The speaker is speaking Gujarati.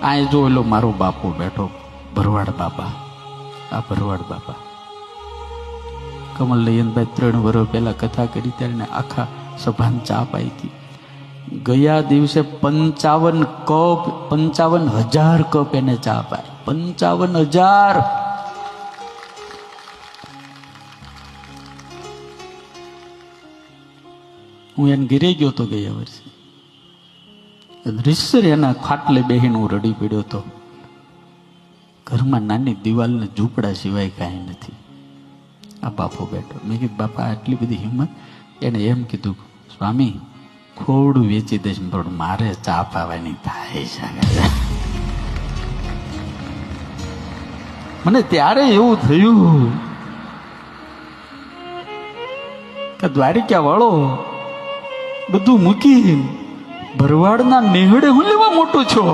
આ જો એલો મારો બાપુ બેઠો, ભરવાડ બાપા. આ ભરવાડ બાપા કમલ નયનભાઈ 3 વર્ષ પહેલા કથા કરી ત્યારે આખા સભાને ચા પાઈ હતી. ગયા દિવસે 55 કપ, 55,000 કપ એને ચા પાય. 55,000. હું એને ઘેરે ગયો તો ગયા વર્ષે. રીસર એના ખાટલે બેહીને હું રડી પડ્યો હતો. ઘરમાં નાની દિવાલને ઝૂંપડા સિવાય કાંઈ નથી. આ બાપો બેઠો. મેં કીધું બાપા આટલી બધી હિંમત? એને એમ કીધું સ્વામી થોડું વેચી દઈશ પણ મારે ચા પાવાની થાય છે. મને ત્યારે એવું થયું કે દ્વારિકા વાળો બધું મૂકી ભરવાડના નેહડે હું લેવા મોટો છો.